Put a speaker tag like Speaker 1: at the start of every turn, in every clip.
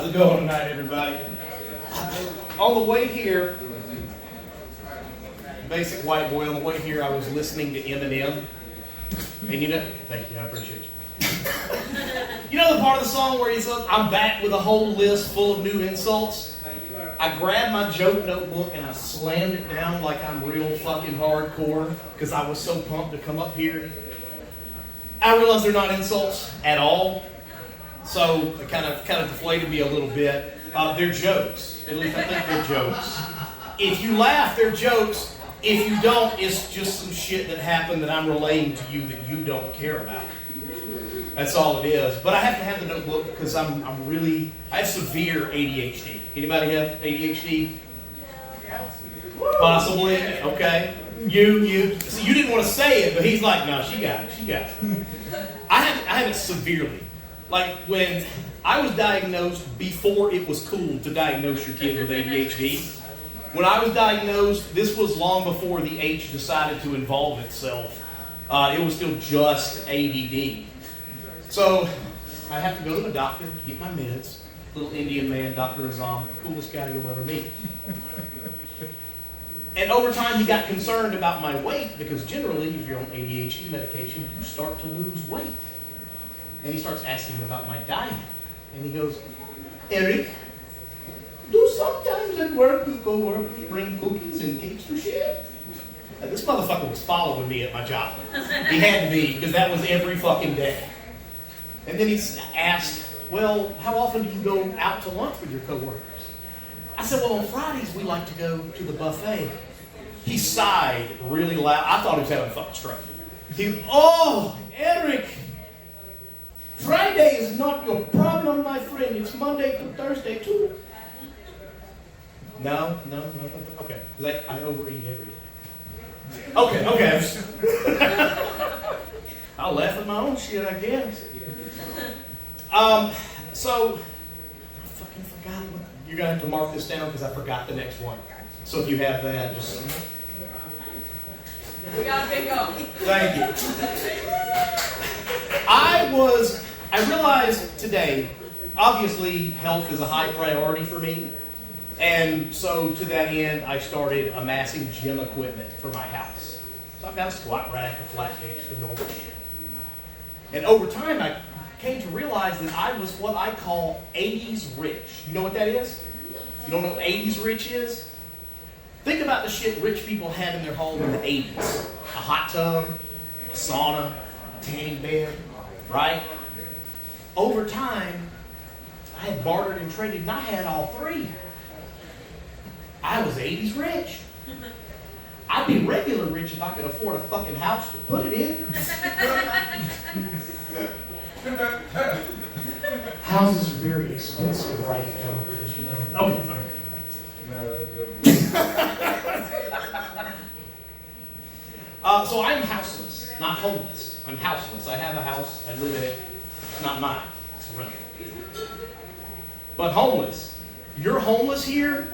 Speaker 1: How's it going tonight, everybody? On the way here, basic white boy, on the way here, I was listening to Eminem. And you know, thank you, I appreciate you. You know the part of the song where he's like, I'm back with a whole list full of new insults? I grabbed my joke notebook and I slammed it down like I'm real fucking hardcore because I was so pumped to come up here. I realized they're not insults at all. So it kind of deflated me a little bit. They're jokes. At least I think they're jokes. If you laugh, they're jokes. If you don't, it's just some shit that happened that I'm relaying to you that you don't care about. That's all it is. But I have to have the notebook because I have severe ADHD. Anybody have ADHD? Possibly. Okay. You. So you didn't want to say it, but he's like, no, she got it. I have it severely. Like when I was diagnosed before it was cool to diagnose your kid with ADHD. When I was diagnosed, this was long before the H decided to involve itself. It was still just ADD. So I have to go to the doctor, get my meds. Little Indian man, Dr. Azam, coolest guy you'll ever meet. And over time, he got concerned about my weight because generally, if you're on ADHD medication, you start to lose weight. And he starts asking me about my diet. And he goes, Eric, do sometimes at work you co-workers bring cookies and cakes to share? And this motherfucker was following me at my job. He had to be, because that was every fucking day. And then he asked, well, how often do you go out to lunch with your coworkers? I said, well, on Fridays we like to go to the buffet. He sighed really loud. I thought he was having a fucking stroke. Oh, Eric, Friday is not your problem, my friend. It's Monday to Thursday, too. No. Okay, I overeat every day. Okay. I'll laugh at my own shit, I guess. So, I fucking forgot. You're going to have to mark this down because I forgot the next one. So if you have that, just...
Speaker 2: We got bingo.
Speaker 1: Thank you. I realized today, obviously, health is a high priority for me. And so to that end, I started amassing gym equipment for my house. So I've got a squat rack, a flat bench, the normal shit. And over time, I came to realize that I was what I call 80s rich. You know what that is? You don't know what 80s rich is? Think about the shit rich people had in their home in the 80s. A hot tub, a sauna, a tanning bed, right? Over time, I had bartered and traded, and I had all three. I was 80s rich. I'd be regular rich if I could afford a fucking house to put it in. Houses are very expensive right now. Okay. So I'm houseless, not homeless. I'm houseless. I have a house. I live in it. It's not mine. It's rental. But homeless. You're homeless here?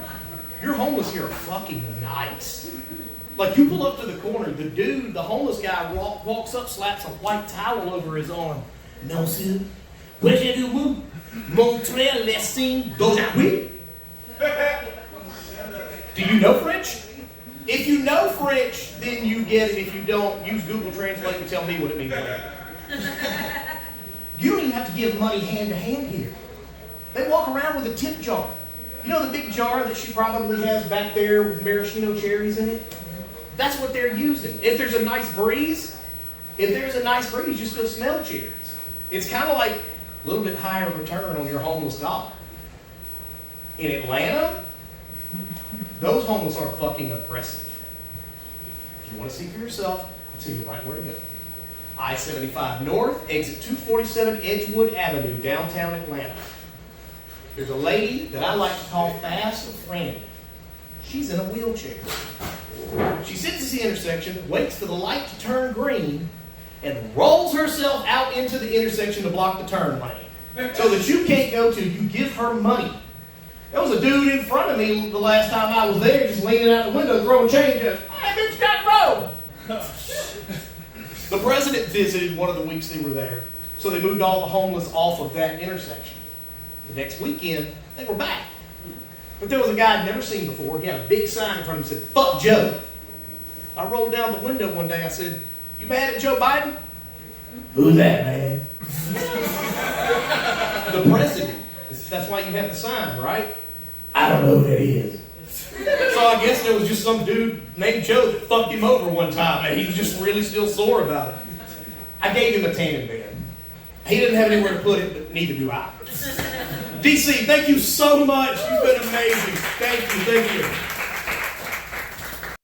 Speaker 1: You're homeless here are fucking nice. Like you pull up to the corner, the homeless guy walks up, slaps a white towel over his arm. Non, sir. Voulez-vous montrer les signes d'aujourd'hui? Do you know French? If you know French, then you get it. If you don't, use Google Translate and tell me what it means later. You don't even have to give money hand to hand here. They walk around with a tip jar. You know the big jar that she probably has back there with maraschino cherries in it? That's what they're using. If there's a nice breeze, you're just going to smell cherries. It's kind of like a little bit higher return on your homeless dollar. In Atlanta, those homeless are fucking aggressive. If you want to see for yourself, I'll tell you right where to go. I-75 North, exit 247 Edgewood Avenue, downtown Atlanta. There's a lady that I like to call Fast Franny. She's in a wheelchair. She sits at the intersection, waits for the light to turn green, and rolls herself out into the intersection to block the turn lane. So that you can't go to, you give her money. There was a dude in front of me the last time I was there, just leaning out the window, throwing change at, hey, bitch, got road. The president visited one of the weeks they were there, so they moved all the homeless off of that intersection. The next weekend, they were back. But there was a guy I'd never seen before. He had a big sign in front of him that said, "Fuck Joe." I rolled down the window one day. I said, "You mad at Joe Biden?"
Speaker 2: Who's that, man?
Speaker 1: The president. That's why you have the sign, right?
Speaker 2: I don't know who that is.
Speaker 1: So I guess there was just some dude named Joe that fucked him over one time, and he was just really still sore about it. I gave him a tanning bed. He didn't have anywhere to put it, but neither do I. DC, thank you so much. You've been amazing. Thank you.